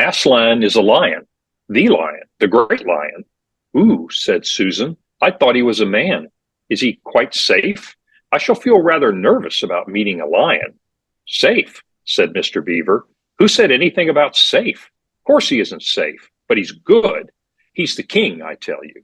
Aslan is a lion, the great lion. Ooh, said Susan. I thought he was a man. Is he quite safe? I shall feel rather nervous about meeting a lion. Safe, said Mr. Beaver. Who said anything about safe? Of course he isn't safe, but he's good. He's the king, I tell you.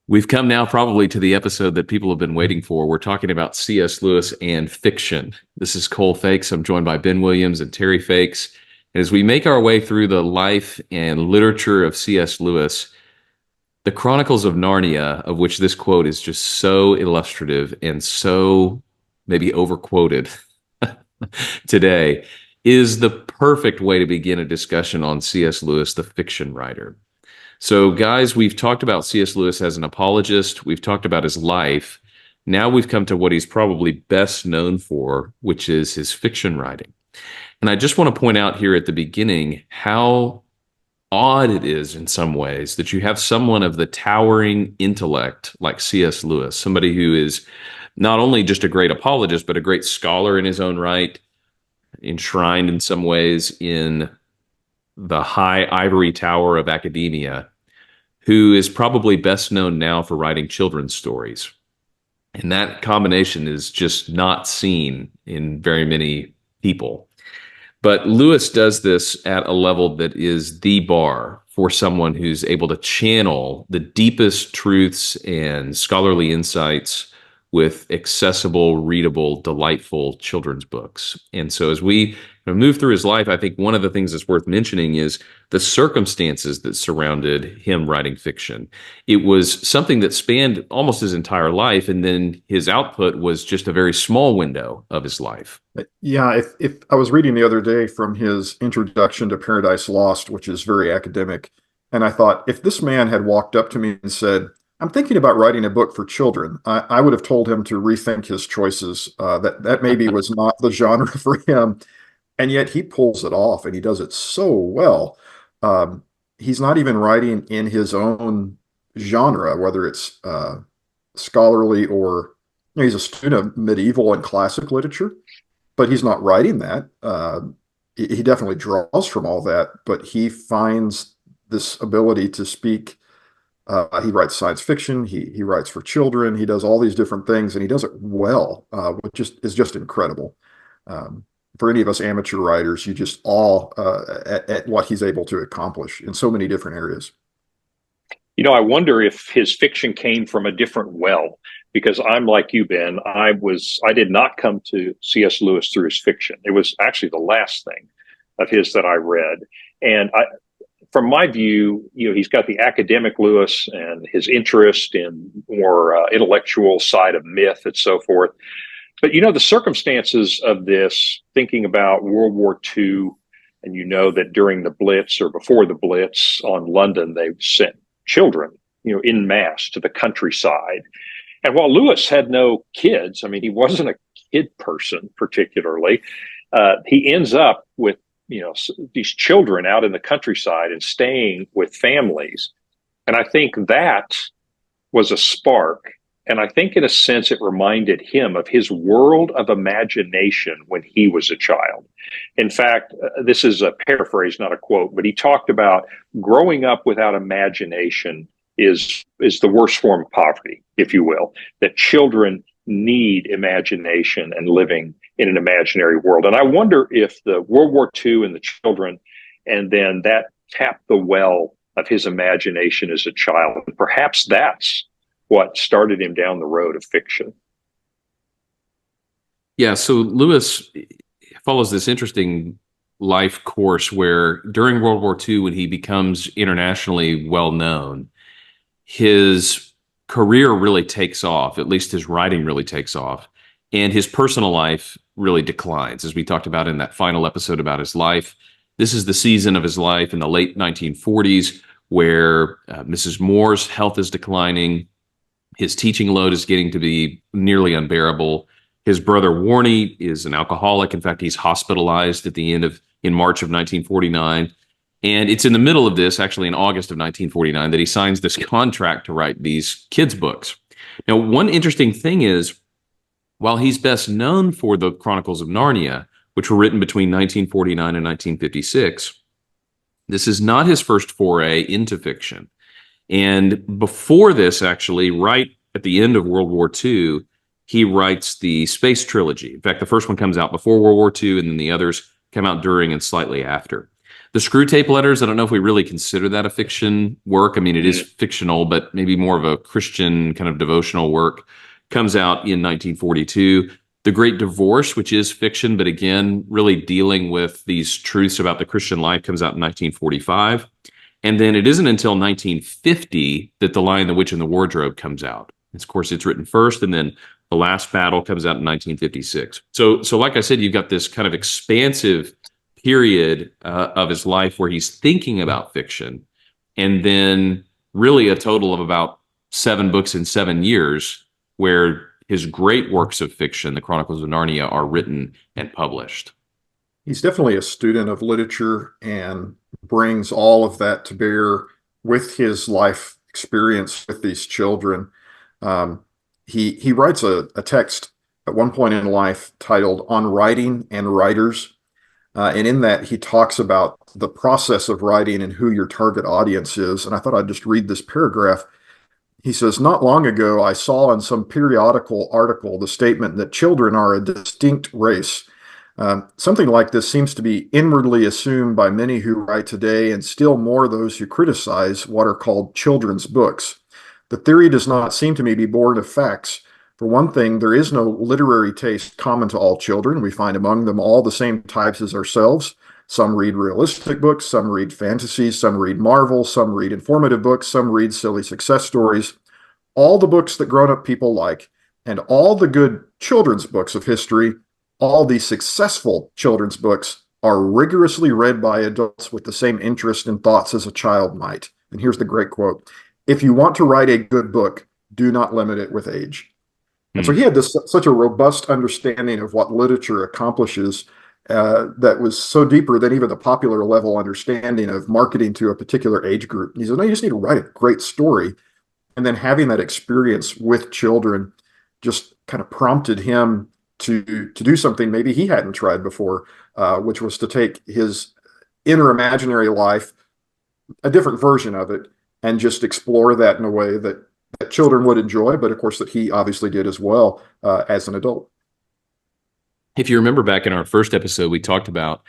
We've come now probably to the episode that people have been waiting for. We're talking about C.S. Lewis and fiction. This is Cole Fakes. I'm joined by Ben Williams and Terry Fakes. As we make our way through the life and literature of C.S. Lewis, the Chronicles of Narnia, of which this quote is just so illustrative and so maybe overquoted today, is the perfect way to begin a discussion on C.S. Lewis, the fiction writer. So, guys, we've talked about C.S. Lewis as an apologist. We've talked about his life. Now we've come to what he's probably best known for, which is his fiction writing. And I just want to point out here at the beginning how odd it is in some ways that you have someone of the towering intellect like C.S. Lewis, somebody who is not only just a great apologist, but a great scholar in his own right, enshrined in some ways in the high ivory tower of academia, who is probably best known now for writing children's stories. And that combination is just not seen in very many people. But Lewis does this at a level that is the bar for someone who's able to channel the deepest truths and scholarly insights with accessible, readable, delightful children's books. And so as we move through his life, I think one of the things that's worth mentioning is the circumstances that surrounded him writing fiction. It was something that spanned almost his entire life, and then his output was just a very small window of his life. Yeah, if I was reading the other day from his introduction to Paradise Lost, which is very academic, and I thought, if this man had walked up to me and said, I'm thinking about writing a book for children, I would have told him to rethink his choices. That maybe was not the genre for him. And yet he pulls it off, and he does it so well. He's not even writing in his own genre, whether it's scholarly or he's a student of medieval and classic literature, but he's not writing that. He definitely draws from all that, but he finds this ability to speak. He writes science fiction. He writes for children. He does all these different things, and he does it well, which is just incredible. For any of us amateur writers, you just awe at what he's able to accomplish in so many different areas. You know, I wonder if his fiction came from a different well, because I'm like you, Ben. I did not come to C.S. Lewis through his fiction. It was actually the last thing of his that I read. And from my view, you know, he's got the academic Lewis and his interest in more intellectual side of myth and so forth. But, you know, the circumstances of this, thinking about World War II, and you know that during the Blitz or before the Blitz on London, they sent children, you know, en masse to the countryside. And while Lewis had no kids, I mean, he wasn't a kid person particularly, he ends up with, you know, these children out in the countryside and staying with families. And I think that was a spark. And I think in a sense, it reminded him of his world of imagination when he was a child. In fact, this is a paraphrase, not a quote, but he talked about growing up without imagination is the worst form of poverty, if you will, that children need imagination and living in an imaginary world. And I wonder if the World War II and the children, and then that tapped the well of his imagination as a child. And perhaps that's what started him down the road of fiction. Yeah, so Lewis follows this interesting life course where during World War II, when he becomes internationally well known, his career really takes off, at least his writing really takes off, and his personal life really declines. As we talked about in that final episode about his life, this is the season of his life in the late 1940s where Mrs. Moore's health is declining. His teaching load is getting to be nearly unbearable. His brother Warnie is an alcoholic. In fact, he's hospitalized in March of 1949. And it's in the middle of this, actually in August of 1949, that he signs this contract to write these kids' books. Now, one interesting thing is, while he's best known for the Chronicles of Narnia, which were written between 1949 and 1956, This is not his first foray into fiction. And before this, actually, right at the end of World War II, he writes the Space Trilogy. In fact, the first one comes out before World War II, and then the others come out during and slightly after. The Screw Tape Letters, I don't know if we really consider that a fiction work. I mean, it is fictional, but maybe more of a Christian kind of devotional work, comes out in 1942. The Great Divorce, which is fiction, but again, really dealing with these truths about the Christian life, comes out in 1945. And then it isn't until 1950 that The Lion, the Witch, and the Wardrobe comes out. Of course, it's written first, and then The Last Battle comes out in 1956. So like I said, you've got this kind of expansive period of his life where he's thinking about fiction, and then really a total of about 7 books in 7 years where his great works of fiction, the Chronicles of Narnia, are written and published. He's definitely a student of literature and brings all of that to bear with his life experience with these children. He writes a text at one point in life titled On Writing and Writers. And in that, he talks about the process of writing and who your target audience is. And I thought I'd just read this paragraph. He says, "Not long ago, I saw in some periodical article the statement that children are a distinct race. Something like this seems to be inwardly assumed by many who write today, and still more those who criticize what are called children's books. The theory does not seem to me to be born of facts. For one thing, there is no literary taste common to all children. We find among them all the same types as ourselves. Some read realistic books, some read fantasies, some read Marvel, some read informative books, some read silly success stories. All the books that grown-up people like, and all the good children's books of history, all the successful children's books are rigorously read by adults with the same interest and thoughts as a child might." And here's the great quote: "If you want to write a good book, do not limit it with age." And so he had such a robust understanding of what literature accomplishes that was so deeper than even the popular level understanding of marketing to a particular age group. He said, no, you just need to write a great story. And then having that experience with children just kind of prompted him to do something maybe he hadn't tried before, which was to take his inner imaginary life, a different version of it, and just explore that in a way that children would enjoy, but of course that he obviously did as well as an adult. If you remember back in our first episode, we talked about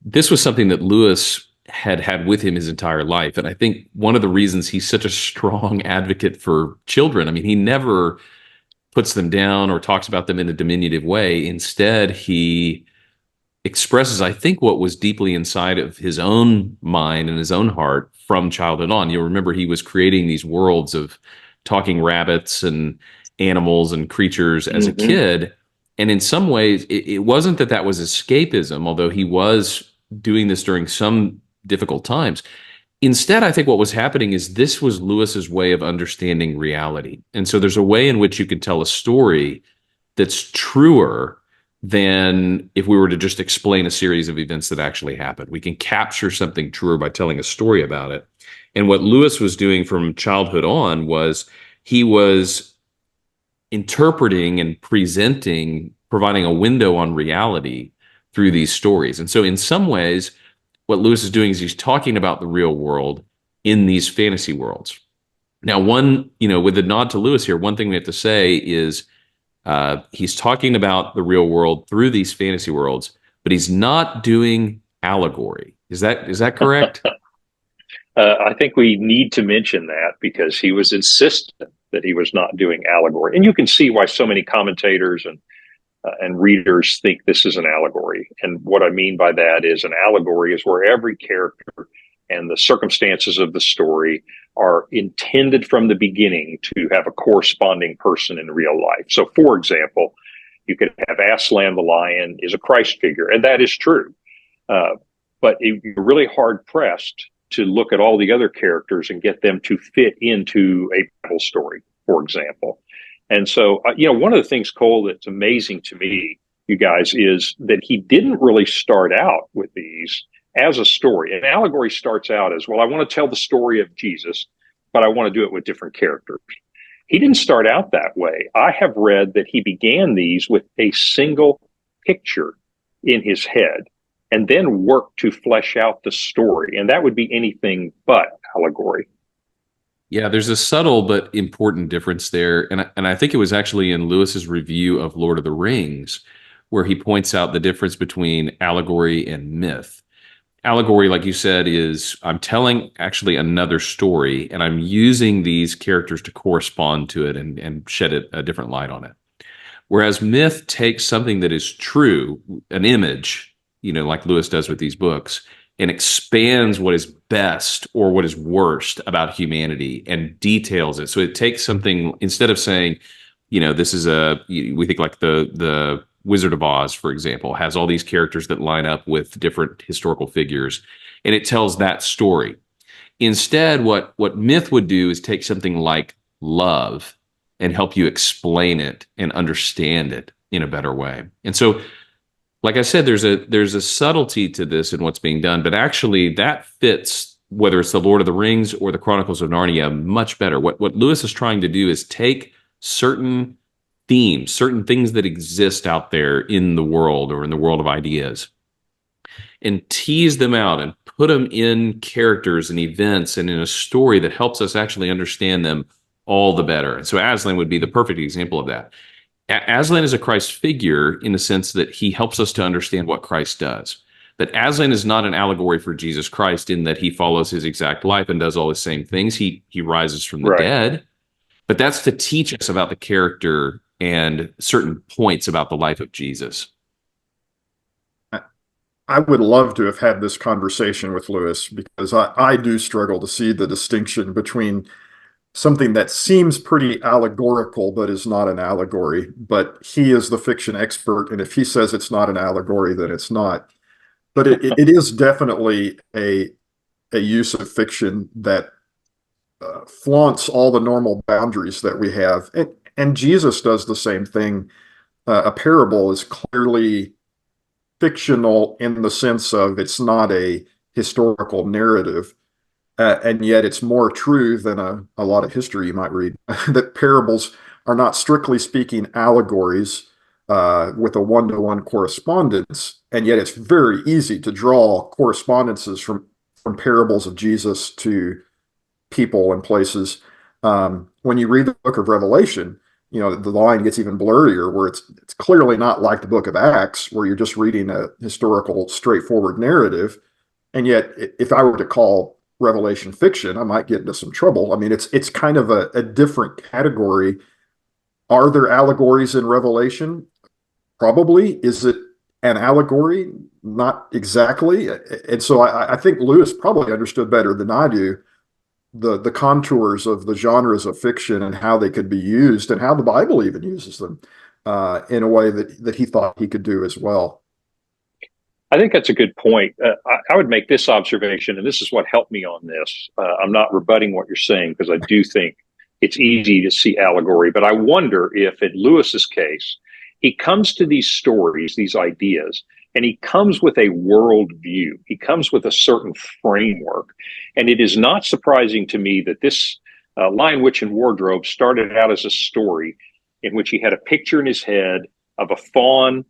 this was something that Lewis had with him his entire life. And I think one of the reasons he's such a strong advocate for children, I mean, he never puts them down or talks about them in a diminutive way. Instead, he expresses, I think, what was deeply inside of his own mind and his own heart from childhood on. You'll remember he was creating these worlds of talking rabbits and animals and creatures as a kid. And in some ways, it wasn't that was escapism, although he was doing this during some difficult times. Instead, I think what was happening is this was Lewis's way of understanding reality. And so there's a way in which you can tell a story that's truer than if we were to just explain a series of events that actually happened. We can capture something truer by telling a story about it. And what Lewis was doing from childhood on was he was interpreting and presenting, providing a window on reality through these stories. And so in some ways, what Lewis is doing is he's talking about the real world in these fantasy worlds. Now, with a nod to Lewis here, one thing we have to say is he's talking about the real world through these fantasy worlds, but he's not doing allegory. Is that correct? I think we need to mention that because he was insistent that he was not doing allegory. And you can see why so many commentators and readers think this is an allegory. And what I mean by that is an allegory is where every character and the circumstances of the story are intended from the beginning to have a corresponding person in real life. So, for example, you could have Aslan the lion is a Christ figure, and that is true. But you're really hard-pressed to look at all the other characters and get them to fit into a Bible story, for example. And so, one of the things, Cole, that's amazing to me, you guys, is that he didn't really start out with these as a story. An allegory starts out as, well, I want to tell the story of Jesus, but I want to do it with different characters. He didn't start out that way. I have read that he began these with a single picture in his head. and then work to flesh out the story. And that would be anything but allegory. Yeah, there's a subtle but important difference there. And I think it was actually in Lewis's review of Lord of the Rings where he points out the difference between allegory and myth. Allegory, like you said, is I'm telling actually another story and I'm using these characters to correspond to it and shed a different light on it. Whereas myth takes something that is true, an image, like Lewis does with these books, and expands what is best or what is worst about humanity and details it. So it takes something, instead of saying, this is we think like the Wizard of Oz, for example, has all these characters that line up with different historical figures, and it tells that story. Instead, what myth would do is take something like love and help you explain it and understand it in a better way. And so, like I said, there's a subtlety to this in what's being done, but actually that fits whether it's the Lord of the Rings or the Chronicles of Narnia much better. What Lewis is trying to do is take certain themes, certain things that exist out there in the world or in the world of ideas, and tease them out and put them in characters and events and in a story that helps us actually understand them all the better. And so Aslan would be the perfect example of that. Aslan is a Christ figure in the sense that he helps us to understand what Christ does. That Aslan is not an allegory for Jesus Christ in that he follows his exact life and does all the same things. He rises from the dead, but that's to teach us about the character and certain points about the life of Jesus. I would love to have had this conversation with Lewis because I do struggle to see the distinction between something that seems pretty allegorical but is not an allegory. But he is the fiction expert, and if he says it's not an allegory, then it's not. But it is definitely a use of fiction that flaunts all the normal boundaries that we have. And Jesus does the same thing. A parable is clearly fictional in the sense of it's not a historical narrative, and yet it's more true than a lot of history you might read. That parables are not strictly speaking allegories with a one-to-one correspondence, and yet it's very easy to draw correspondences from parables of Jesus to people and places. When you read the book of Revelation, the line gets even blurrier where it's clearly not like the book of Acts where you're just reading a historical straightforward narrative. And yet if I were to call Revelation fiction, I might get into some trouble. I mean, it's kind of a different category. Are there allegories in Revelation? Probably. Is it an allegory? Not exactly. And so I think Lewis probably understood better than I do the contours of the genres of fiction and how they could be used and how the Bible even uses them in a way that he thought he could do as well. I think that's a good point. I would make this observation, and this is what helped me on this. I'm not rebutting what you're saying because I do think it's easy to see allegory, but I wonder if in Lewis's case, he comes to these stories, these ideas, and he comes with a worldview. He comes with a certain framework. And it is not surprising to me that this Lion, Witch, and Wardrobe started out as a story in which he had a picture in his head of a fawn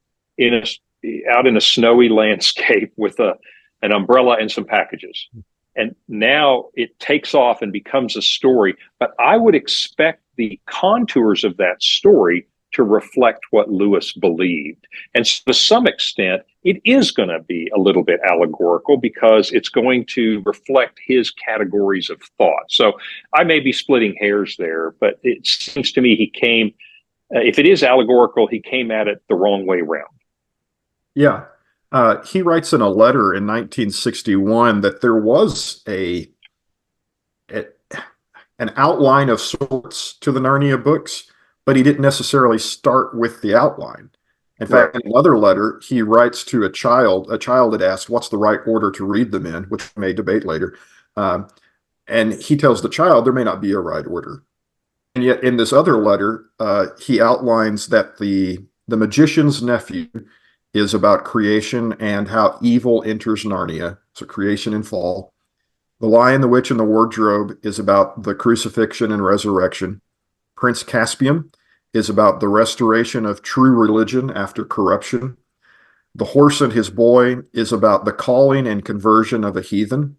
out in a snowy landscape with an umbrella and some packages. And now it takes off and becomes a story. But I would expect the contours of that story to reflect what Lewis believed. And so to some extent, it is going to be a little bit allegorical because it's going to reflect his categories of thought. So I may be splitting hairs there, but it seems to me he came, if it is allegorical, he came at it the wrong way around. Yeah. He writes in a letter in 1961 that there was an outline of sorts to the Narnia books, but he didn't necessarily start with the outline. In fact, in another letter, he writes to a child had asked, what's the right order to read them in, which we may debate later. And he tells the child there may not be a right order. And yet in this other letter, he outlines that the magician's nephew is about creation and how evil enters Narnia. So creation and fall. The Lion, the Witch, and the Wardrobe is about the crucifixion and resurrection. Prince Caspian is about the restoration of true religion after corruption. The Horse and His Boy is about the calling and conversion of a heathen.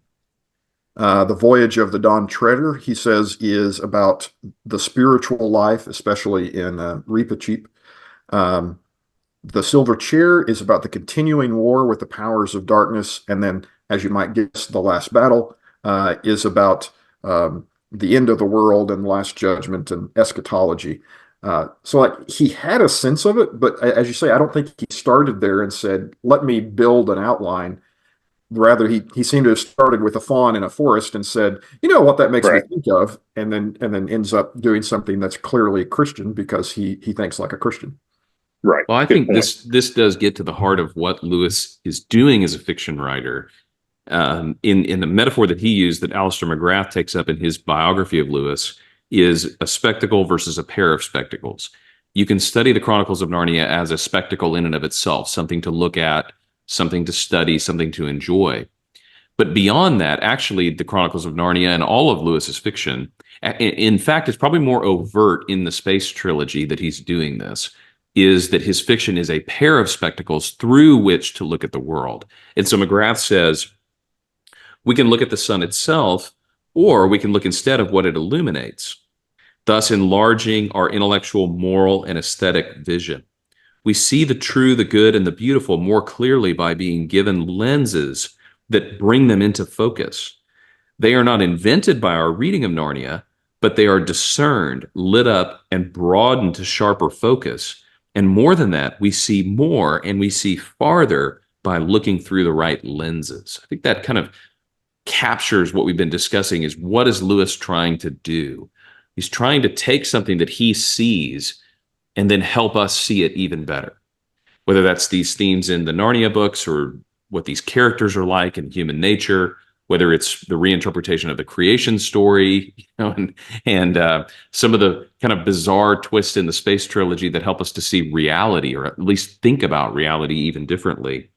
The Voyage of the Dawn Treader, he says, is about the spiritual life, especially in Reepicheep. The Silver Chair is about the continuing war with the powers of darkness. And then, as you might guess, The Last Battle is about the end of the world and last judgment and eschatology. So like he had a sense of it, but as you say, I don't think he started there and said, let me build an outline. Rather, he seemed to have started with a fawn in a forest and said, you know what that makes me Right. think of, and then ends up doing something that's clearly Christian because he thinks like a Christian. Right. Well, I Good think point. this does get to the heart of what Lewis is doing as a fiction writer. In the metaphor that he used, that Alistair McGrath takes up in his biography of Lewis, is a spectacle versus a pair of spectacles. You can study the Chronicles of Narnia as a spectacle in and of itself, something to look at, something to study, something to enjoy. But beyond that, actually, the Chronicles of Narnia and all of Lewis's fiction, in fact, it's probably more overt in the Space trilogy that he's doing this, is that his fiction is a pair of spectacles through which to look at the world. And so McGrath says, we can look at the sun itself, or we can look instead of what it illuminates, thus enlarging our intellectual, moral, and aesthetic vision. We see the true, the good, and the beautiful more clearly by being given lenses that bring them into focus. They are not invented by our reading of Narnia, but they are discerned, lit up, and broadened to sharper focus. And more than that, we see more and we see farther by looking through the right lenses. I think that kind of captures what we've been discussing, is what is Lewis trying to do? He's trying to take something that he sees and then help us see it even better. Whether that's these themes in the Narnia books or what these characters are like in human nature, whether it's the reinterpretation of the creation story, and some of the kind of bizarre twists in the Space trilogy that help us to see reality, or at least think about reality even differently.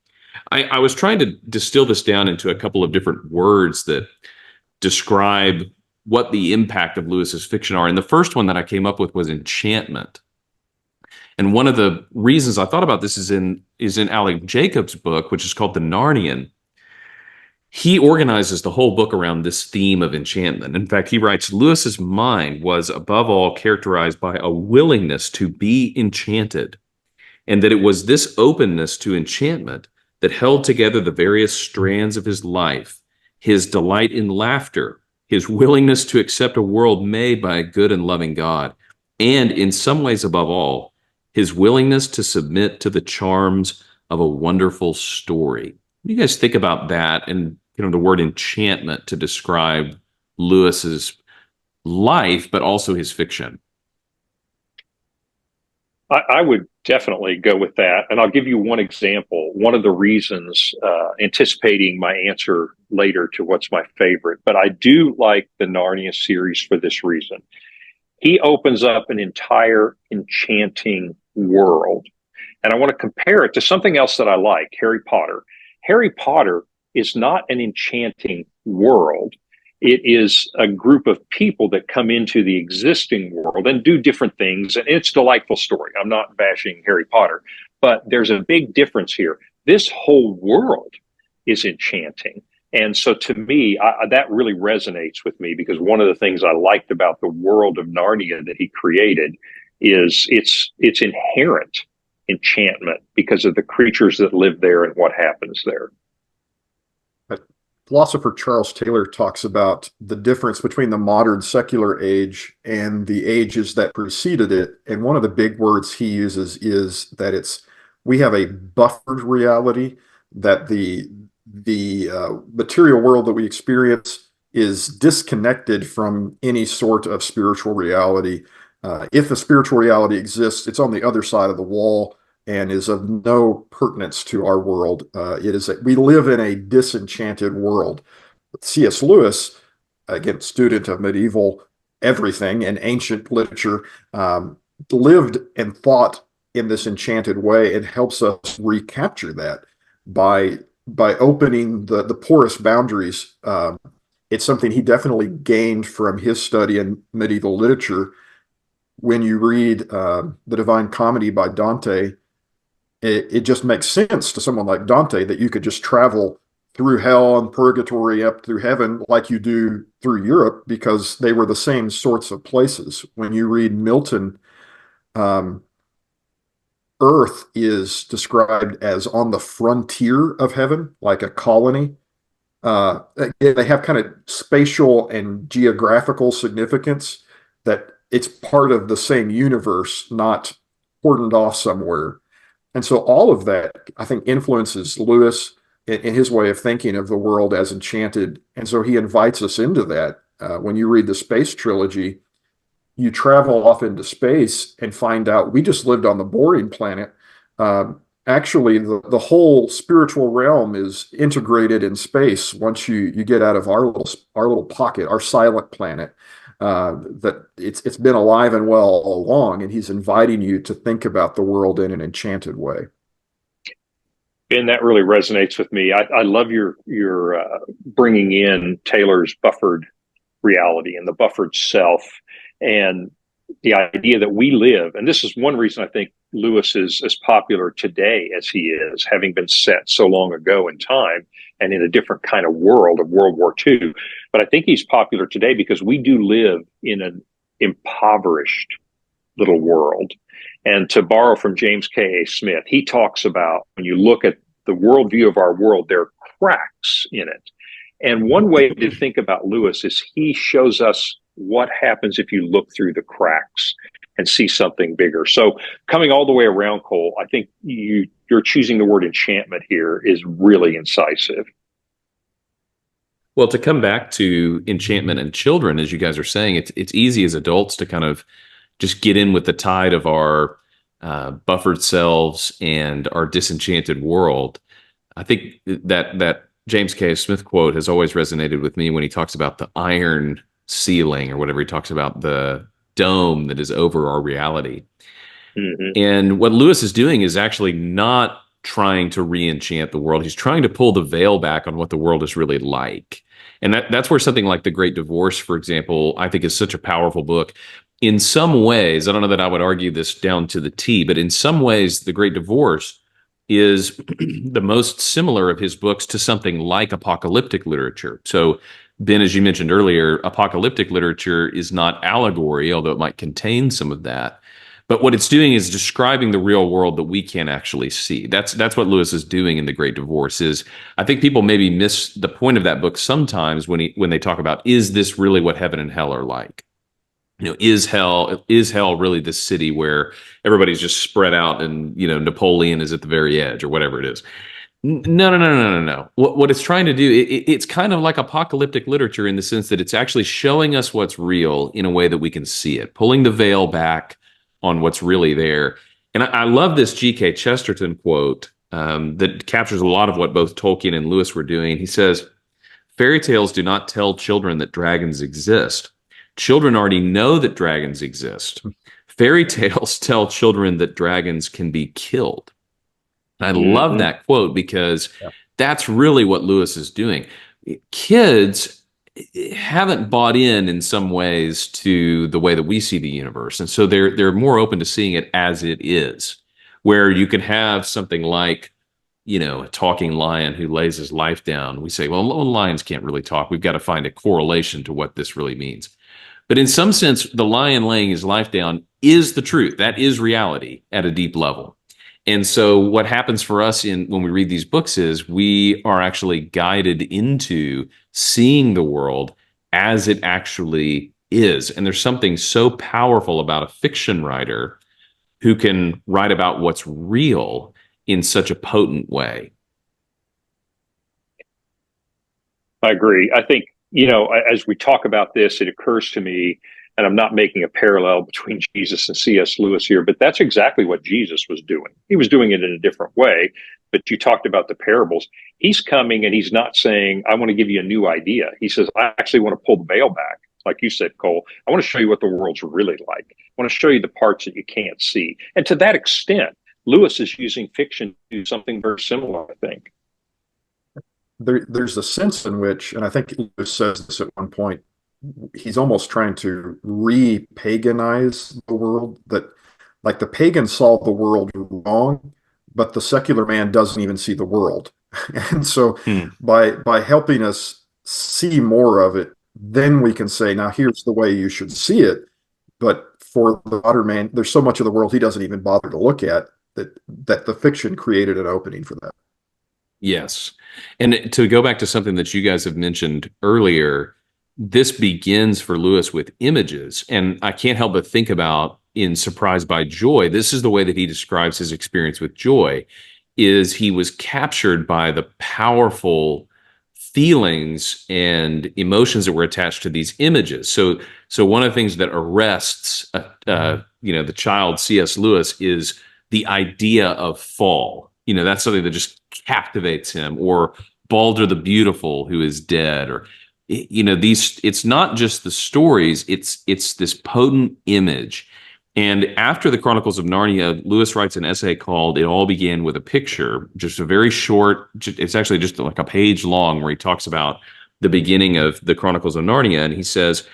I was trying to distill this down into a couple of different words that describe what the impact of Lewis's fiction are. And the first one that I came up with was enchantment. And one of the reasons I thought about this is in Alec Jacobs' book, which is called The Narnian. He organizes the whole book around this theme of enchantment. In fact, he writes, Lewis's mind was above all characterized by a willingness to be enchanted, and that it was this openness to enchantment that held together the various strands of his life: his delight in laughter, his willingness to accept a world made by a good and loving God, and in some ways above all, his willingness to submit to the charms of a wonderful story. What do you guys think about that, and the word enchantment to describe Lewis's life, but also his fiction? I would definitely go with that. And I'll give you one example. One of the reasons, anticipating my answer later to what's my favorite, but I do like the Narnia series for this reason. He opens up an entire enchanting world. And I want to compare it to something else that I like, Harry Potter. Harry Potter is not an enchanting world. It is a group of people that come into the existing world and do different things. And it's a delightful story. I'm not bashing Harry Potter, but there's a big difference here. This whole world is enchanting. And so to me, that really resonates with me, because one of the things I liked about the world of Narnia that he created is its inherent enchantment because of the creatures that live there and what happens there. Philosopher Charles Taylor talks about the difference between the modern secular age and the ages that preceded it. And one of the big words he uses is that we have a buffered reality, that the material world that we experience is disconnected from any sort of spiritual reality. If a spiritual reality exists, it's on the other side of the wall and is of no pertinence to our world. We live in a disenchanted world. C.S. Lewis, again, student of medieval everything and ancient literature, lived and thought in this enchanted way, and helps us recapture that by opening the porous boundaries. It's something he definitely gained from his study in medieval literature. When you read the Divine Comedy by Dante, it just makes sense to someone like Dante that you could just travel through hell and purgatory up through heaven like you do through Europe, because they were the same sorts of places. When you read Milton, um, Earth is described as on the frontier of heaven, like a colony. They have kind of spatial and geographical significance, that it's part of the same universe, not cordoned off somewhere. And so all of that, I think, influences Lewis in his way of thinking of the world as enchanted. And so he invites us into that. When you read the Space Trilogy, you travel off into space and find out we just lived on the boring planet. Actually, the whole spiritual realm is integrated in space once you get out of our little pocket, our silent planet. That it's been alive and well all along, and he's inviting you to think about the world in an enchanted way. And that really resonates with me. I love your bringing in Taylor's buffered reality and the buffered self, and the idea that we live. And this is one reason I think Lewis is as popular today as he is, having been set so long ago in time and in a different kind of world of World War II. But I think he's popular today because we do live in an impoverished little world. And to borrow from James K.A. Smith, he talks about when you look at the worldview of our world, there are cracks in it. And one way to think about Lewis is he shows us what happens if you look through the cracks and see something bigger. So coming all the way around, Cole, I think you're choosing the word enchantment here is really incisive. Well, to come back to enchantment and children, as you guys are saying, it's easy as adults to kind of just get in with the tide of our buffered selves and our disenchanted world. I think that James K. Smith quote has always resonated with me when he talks about the iron ceiling or whatever. He talks about the dome that is over our reality. Mm-hmm. And what Lewis is doing is actually not trying to re-enchant the world. He's trying to pull the veil back on what the world is really like. And that's where something like The Great Divorce, for example, I think is such a powerful book. In some ways, I don't know that I would argue this down to the T, but in some ways, The Great Divorce is the most similar of his books to something like apocalyptic literature. So, Ben, as you mentioned earlier, apocalyptic literature is not allegory, although it might contain some of that. But what it's doing is describing the real world that we can't actually see. That's what Lewis is doing in The Great Divorce. Is I think people maybe miss the point of that book sometimes when they talk about, is this really what heaven and hell are like? You know, is hell really this city where everybody's just spread out and, you know, Napoleon is at the very edge or whatever it is? No. What it's trying to do, it's kind of like apocalyptic literature in the sense that it's actually showing us what's real in a way that we can see it, pulling the veil back on what's really there. And I love this G.K. Chesterton quote that captures a lot of what both Tolkien and Lewis were doing. He says, "Fairy tales do not tell children that dragons exist. Children already know that dragons exist. Fairy tales tell children that dragons can be killed." I love that quote because that's really what Lewis is doing. Kids haven't bought in some ways to the way that we see the universe, and so they're more open to seeing it as it is, where you can have something like, you know, a talking lion who lays his life down. We say, well, lions can't really talk. We've got to find a correlation to what this really means. But in some sense, the lion laying his life down is the truth. That is reality at a deep level. And so what happens for us when we read these books is we are actually guided into seeing the world as it actually is. And there's something so powerful about a fiction writer who can write about what's real in such a potent way. I agree. I think, you know, as we talk about this, it occurs to me, and I'm not making a parallel between Jesus and C.S. Lewis here, but that's exactly what Jesus was doing. He was doing it in a different way. But you talked about the parables. He's coming and he's not saying, I want to give you a new idea. He says, I actually want to pull the veil back. Like you said, Cole, I want to show you what the world's really like. I want to show you the parts that you can't see. And to that extent, Lewis is using fiction to do something very similar, I think. There's a sense in which, and I think Lewis says this at one point, he's almost trying to re-paganize the world, that like the pagans saw the world wrong, but the secular man doesn't even see the world. And so Hmm. by helping us see more of it, then we can say, now here's the way you should see it. But for the modern man, there's so much of the world he doesn't even bother to look at, that the fiction created an opening for that. Yes. And to go back to something that you guys have mentioned earlier, this begins for Lewis with images. And I can't help but think about in Surprised by Joy, this is the way that he describes his experience with joy, is he was captured by the powerful feelings and emotions that were attached to these images. So one of the things that arrests the child C.S. Lewis is the idea of fall. That's something that just captivates him, or Balder the Beautiful, who is dead, or these. It's not just the stories; it's this potent image. And after the Chronicles of Narnia, Lewis writes an essay called "It All Began with a Picture," just a very short. It's actually just like a page long, where he talks about the beginning of the Chronicles of Narnia, and he says,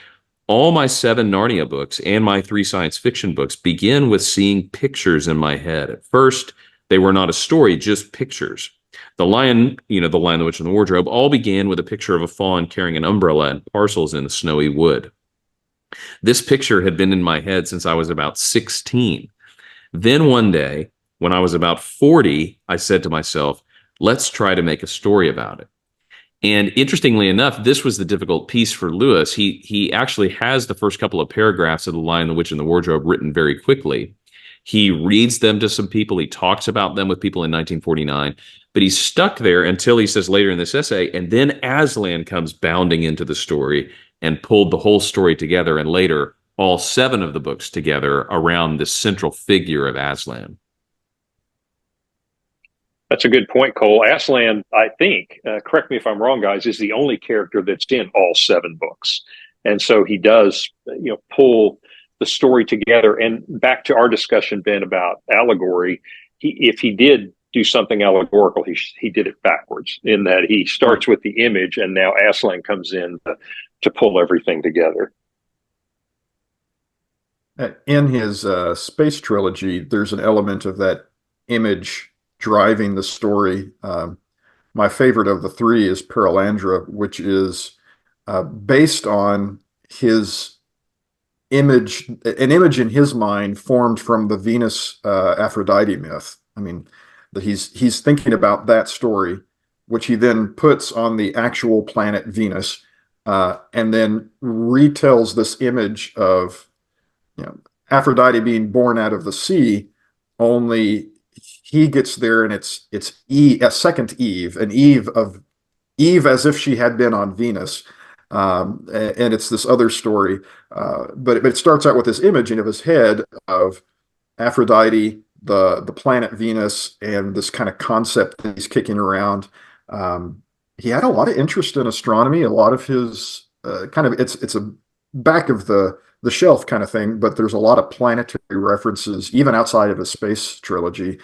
all my 7 Narnia books and my 3 science fiction books begin with seeing pictures in my head. At first, they were not a story, just pictures. The Lion, the Lion, the Witch, and the Wardrobe all began with a picture of a fawn carrying an umbrella and parcels in the snowy wood. This picture had been in my head since I was about 16. Then one day, when I was about 40, I said to myself, let's try to make a story about it. And interestingly enough, this was the difficult piece for Lewis. He actually has the first couple of paragraphs of The Lion, the Witch, and the Wardrobe written very quickly. He reads them to some people. He talks about them with people in 1949. But he's stuck there until he says later in this essay, and then Aslan comes bounding into the story and pulled the whole story together, and later all 7 of the books together around this central figure of Aslan. That's a good point, Cole. Aslan, I think, correct me if I'm wrong, guys, is the only character that's in all 7 books. And so he does, pull the story together. And back to our discussion, Ben, about allegory, if he did do something allegorical, he did it backwards, in that he starts with the image, and now Aslan comes in to pull everything together. In his space trilogy, there's an element of that image driving the story. My favorite of the 3 is Perelandra, which is based on his image, an image in his mind formed from the Venus Aphrodite myth. I mean, he's thinking about that story, which he then puts on the actual planet Venus, and then retells this image of Aphrodite being born out of the sea, only he gets there and it's Eve, a second Eve, an Eve as if she had been on Venus. And it's this other story. But it starts out with this image of his head of Aphrodite, the planet Venus, and this kind of concept that he's kicking around. He had a lot of interest in astronomy. A lot of his it's a back of the shelf kind of thing, but there's a lot of planetary references, even outside of his space trilogy,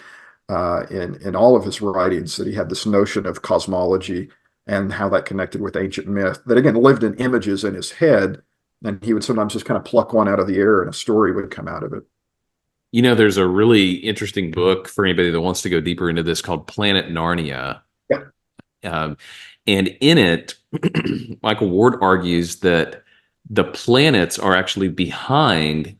in all of his writings, that he had this notion of cosmology and how that connected with ancient myth that, again, lived in images in his head. And he would sometimes just kind of pluck one out of the air and a story would come out of it. There's a really interesting book for anybody that wants to go deeper into this called Planet Narnia. Yeah. And in it, Michael Ward argues that the planets are actually behind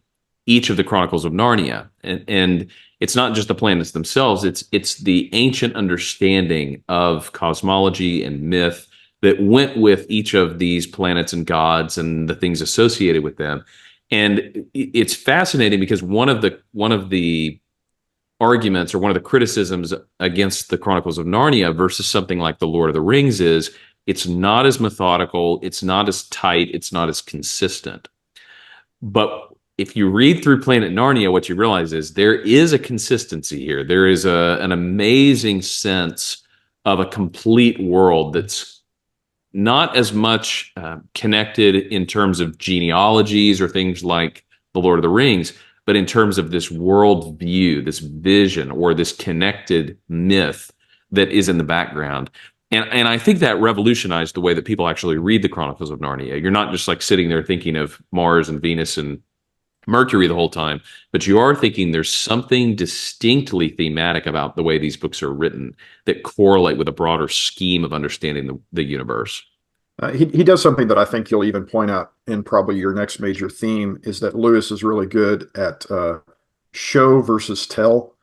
each of the Chronicles of Narnia. And it's not just the planets themselves, it's the ancient understanding of cosmology and myth that went with each of these planets and gods and the things associated with them. And it's fascinating because one of the arguments, or one of the criticisms against the Chronicles of Narnia versus something like The Lord of the Rings, is it's not as methodical, it's not as tight, it's not as consistent. But if you read through Planet Narnia, what you realize is there is a consistency here. There is an amazing sense of a complete world that's not as much connected in terms of genealogies or things like The Lord of the Rings, but in terms of this world view, this vision, or this connected myth that is in the background. And I think that revolutionized the way that people actually read the Chronicles of Narnia. You're not just like sitting there thinking of Mars and Venus and Mercury the whole time, but you are thinking there's something distinctly thematic about the way these books are written that correlate with a broader scheme of understanding the universe. He does something that I think you'll even point out in probably your next major theme is that Lewis is really good at show versus tell.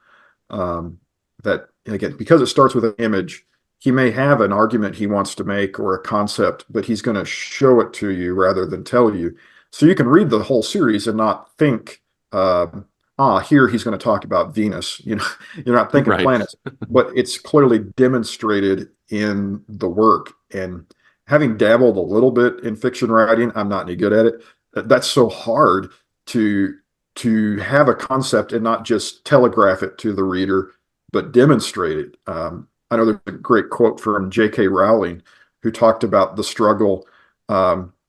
That again, because it starts with an image, he may have an argument he wants to make or a concept, but he's going to show it to you rather than tell you. So you can read the whole series and not think, here he's going to talk about Venus. You're not thinking Right. planets, but it's clearly demonstrated in the work. And having dabbled a little bit in fiction writing, I'm not any good at it. That's so hard to have a concept and not just telegraph it to the reader, but demonstrate it. I know there's a great quote from J.K. Rowling, who talked about the struggle.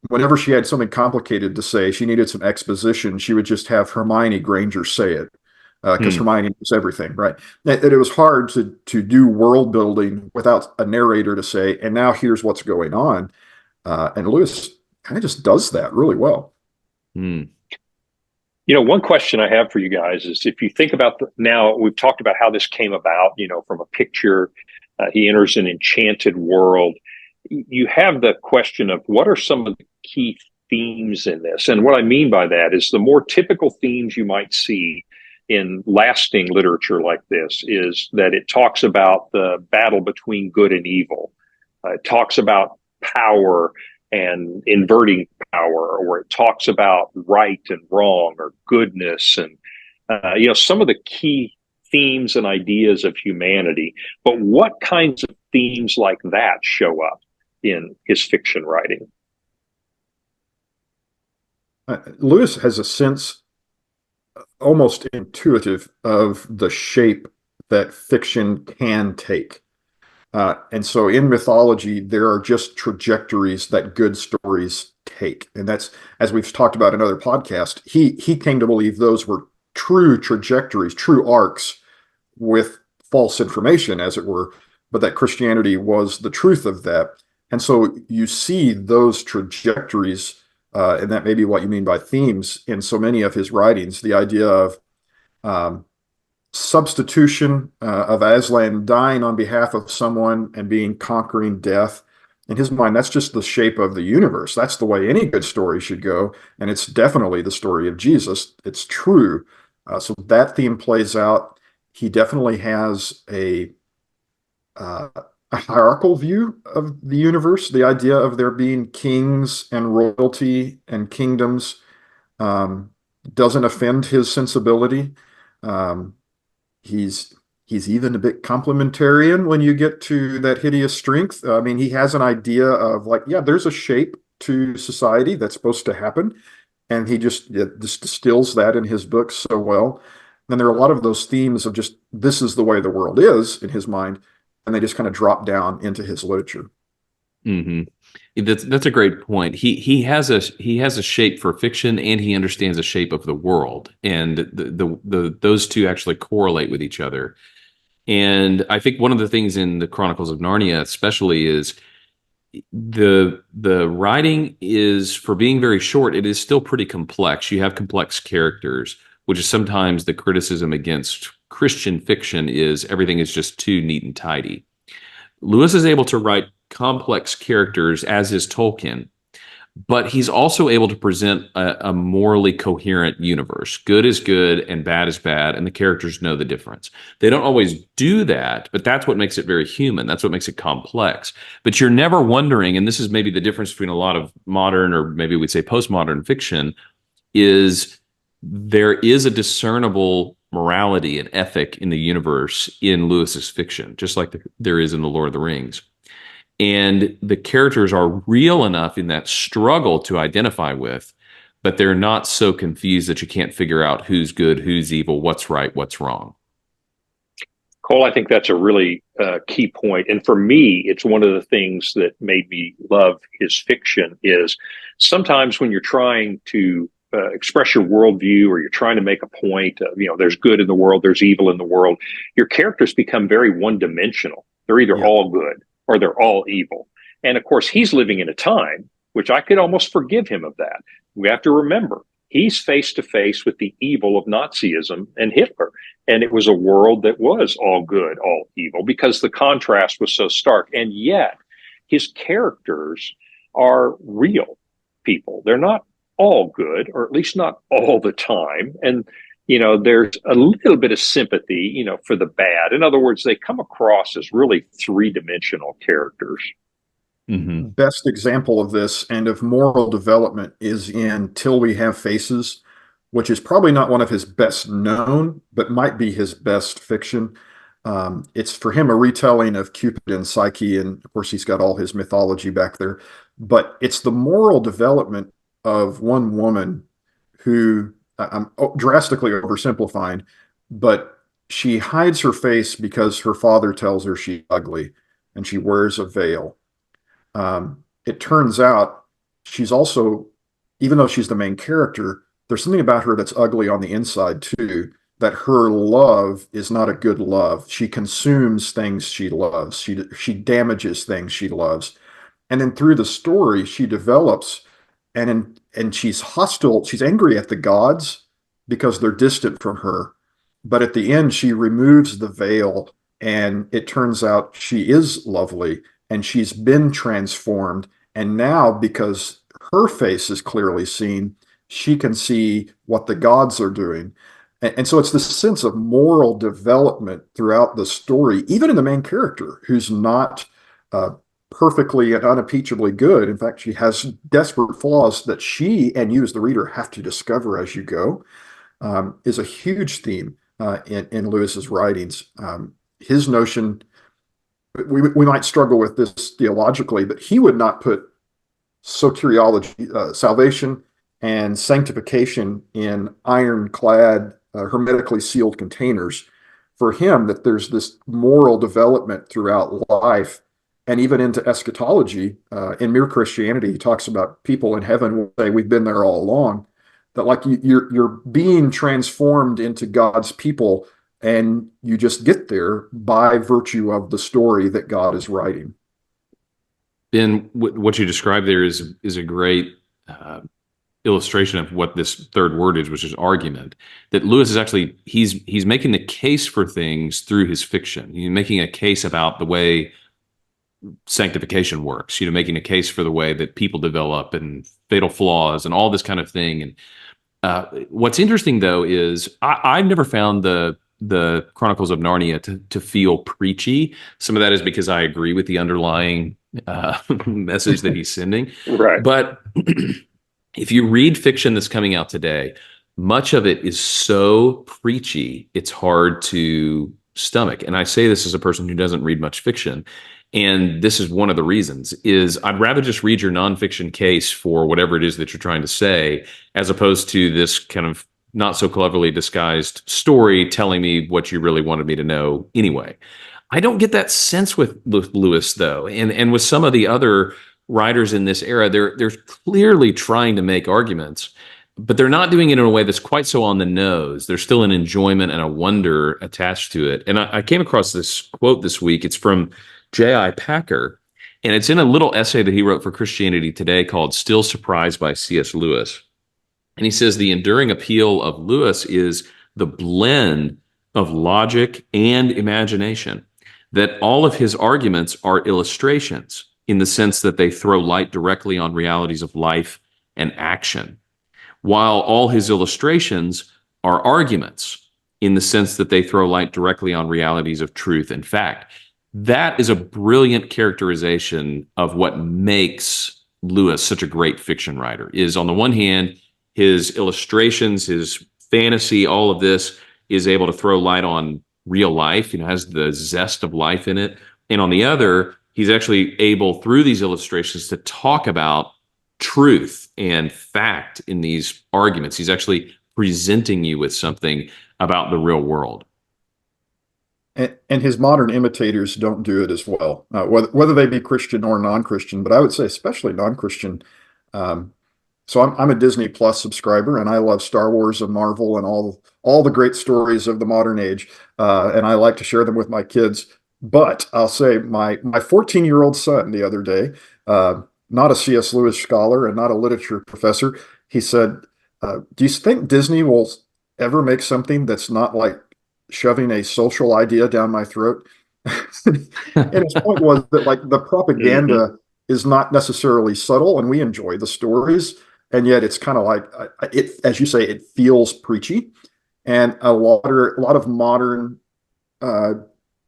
Whenever she had something complicated to say, she needed some exposition, she would just have Hermione Granger say it, because Hermione knows everything, right? That it was hard to do world building without a narrator to say, and now here's what's going on. And Lewis kind of just does that really well. One question I have for you guys is if you think about now we've talked about how this came about, from a picture, he enters an enchanted world. You have the question of what are some of the key themes in this? And what I mean by that is the more typical themes you might see in lasting literature like this is that it talks about the battle between good and evil. It talks about power and inverting power, or it talks about right and wrong or goodness and, some of the key themes and ideas of humanity. But what kinds of themes like that show up in his fiction writing? Lewis has a sense, almost intuitive, of the shape that fiction can take. And so in mythology, there are just trajectories that good stories take. And that's, as we've talked about in other podcasts, he came to believe those were true trajectories, true arcs with false information, as it were, but that Christianity was the truth of that. And so you see those trajectories, and that may be what you mean by themes in so many of his writings, the idea of substitution, of Aslan dying on behalf of someone and being conquering death. In his mind, that's just the shape of the universe. That's the way any good story should go. And it's definitely the story of Jesus. It's true. So that theme plays out. He definitely has a hierarchical view of the universe. The idea of there being kings and royalty and kingdoms doesn't offend his sensibility. He's even a bit complementarian when you get to that hideous strength. I mean, he has an idea of there's a shape to society that's supposed to happen. And he just distills that in his books so well. And there are a lot of those themes of just, this is the way the world is in his mind. And they just kind of drop down into his literature. Mm-hmm. That's a great point. He has a shape for fiction, and he understands the shape of the world, and those two actually correlate with each other. And I think one of the things in the Chronicles of Narnia, especially, is the writing is, for being very short, it is still pretty complex. You have complex characters, which is sometimes the criticism against Christian fiction is everything is just too neat and tidy. Lewis is able to write complex characters, as is Tolkien, but he's also able to present a morally coherent universe. Good is good and bad is bad, and the characters know the difference. They don't always do that, but that's what makes it very human. That's what makes it complex. But you're never wondering, and this is maybe the difference between a lot of modern, or maybe we'd say postmodern fiction, is there is a discernible morality and ethic in the universe in Lewis's fiction, just like there is in The Lord of the Rings. And the characters are real enough in that struggle to identify with, but they're not so confused that you can't figure out who's good, who's evil, what's right, what's wrong. Cole, I think that's a really key point. And for me, it's one of the things that made me love his fiction is sometimes when you're trying to express your worldview, or you're trying to make a point of, there's good in the world, there's evil in the world, your characters become very one-dimensional. They're either all good or they're all evil. And of course, he's living in a time which I could almost forgive him of that. We have to remember he's face to face with the evil of Nazism and Hitler. And it was a world that was all good, all evil, because the contrast was so stark. And yet, his characters are real people. They're not all good, or at least not all the time. And, there's a little bit of sympathy, for the bad. In other words, they come across as really three-dimensional characters. Mm-hmm. Best example of this and of moral development is in Till We Have Faces, which is probably not one of his best known, but might be his best fiction. It's for him a retelling of Cupid and Psyche, and of course he's got all his mythology back there. But it's the moral development of one woman who, I'm drastically oversimplifying, but she hides her face because her father tells her she's ugly, and she wears a veil. It turns out she's also, even though she's the main character, there's something about her that's ugly on the inside too, that her love is not a good love. She consumes things she loves. She damages things she loves. And then through the story, she develops and she's hostile. She's angry at the gods because they're distant from her. But at the end, she removes the veil, and it turns out she is lovely, and she's been transformed. And now, because her face is clearly seen, she can see what the gods are doing. And so it's this sense of moral development throughout the story, even in the main character, who's not perfectly and unimpeachably good. In fact, she has desperate flaws that she and you as the reader have to discover as you go, is a huge theme in Lewis's writings. His notion, we might struggle with this theologically, but he would not put soteriology, salvation and sanctification in ironclad, hermetically sealed containers. For him, that there's this moral development throughout life and even into eschatology. In Mere Christianity, he talks about people in heaven will say, we've been there all along. That like you're being transformed into God's people, and you just get there by virtue of the story that God is writing. Ben, what you described there is a great illustration of what this third word is, which is argument. That Lewis is actually he's making the case for things through his fiction. He's making a case about the way sanctification works. Making a case for the way that people develop and fatal flaws and all this kind of thing. And what's interesting though is I've never found the Chronicles of Narnia to feel preachy. Some of that is because I agree with the underlying message that he's sending. Right. But if you read fiction that's coming out today, much of it is so preachy, it's hard to stomach. And I say this as a person who doesn't read much fiction. And this is one of the reasons, is I'd rather just read your nonfiction case for whatever it is that you're trying to say, as opposed to this kind of not so cleverly disguised story telling me what you really wanted me to know anyway. I don't get that sense with Lewis, though. And with some of the other writers in this era, they're clearly trying to make arguments, but they're not doing it in a way that's quite so on the nose. There's still an enjoyment and a wonder attached to it. And I came across this quote this week. It's from J.I. Packer, and it's in a little essay that he wrote for Christianity Today called Still Surprised by C.S. Lewis. And he says the enduring appeal of Lewis is the blend of logic and imagination, that all of his arguments are illustrations in the sense that they throw light directly on realities of life and action, while all his illustrations are arguments in the sense that they throw light directly on realities of truth and fact. That is a brilliant characterization of what makes Lewis such a great fiction writer. Is on the one hand, his illustrations, his fantasy, all of this is able to throw light on real life, has the zest of life in it. And on the other, he's actually able, through these illustrations, to talk about truth and fact in these arguments. He's actually presenting you with something about the real world. And his modern imitators don't do it as well, whether they be Christian or non-Christian, but I would say especially non-Christian. So I'm a Disney Plus subscriber, and I love Star Wars and Marvel and all the great stories of the modern age, and I like to share them with my kids. But I'll say my 14-year-old son the other day, not a C.S. Lewis scholar and not a literature professor, he said, Do you think Disney will ever make something that's not like shoving a social idea down my throat? And his point was that like the Hmm. propaganda is not necessarily subtle, and we enjoy the stories, and yet it's kind of like it, as you say, it feels preachy, and a lot of modern uh,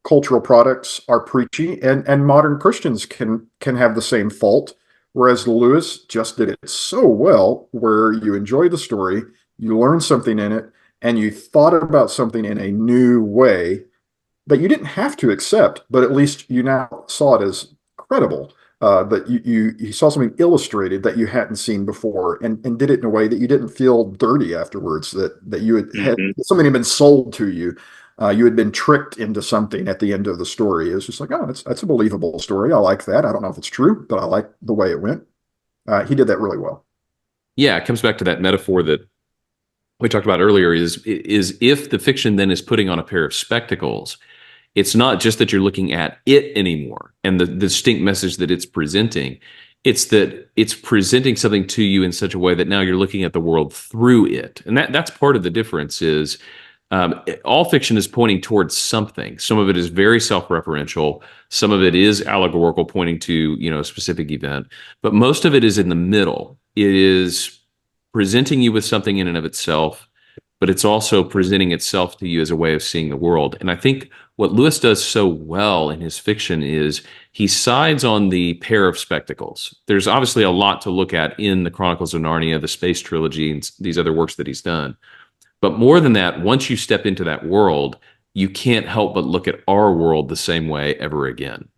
cultural products are preachy, and modern Christians can have the same fault. Whereas Lewis just did it so well, where you enjoy the story, you learn something in it, and you thought about something in a new way that you didn't have to accept, but at least you now saw it as credible. That you saw something illustrated that you hadn't seen before, and did it in a way that you didn't feel dirty afterwards. That you had Hmm. something had been sold to you. You had been tricked into something at the end of the story. It's just like, oh, that's a believable story. I like that. I don't know if it's true, but I like the way it went. He did that really well. Yeah, it comes back to that metaphor that we talked about earlier is if the fiction then is putting on a pair of spectacles, it's not just that you're looking at it anymore and the distinct message that it's presenting. It's that it's presenting something to you in such a way that now you're looking at the world through it. And that's part of the difference is all fiction is pointing towards something. Some of it is very self-referential. Some of it is allegorical, pointing to, a specific event. But most of it is in the middle. It is presenting you with something in and of itself, but it's also presenting itself to you as a way of seeing the world. And I think what Lewis does so well in his fiction is he sides on the pair of spectacles. There's obviously a lot to look at in the Chronicles of Narnia, the Space Trilogy, and these other works that he's done. But more than that, once you step into that world, you can't help but look at our world the same way ever again.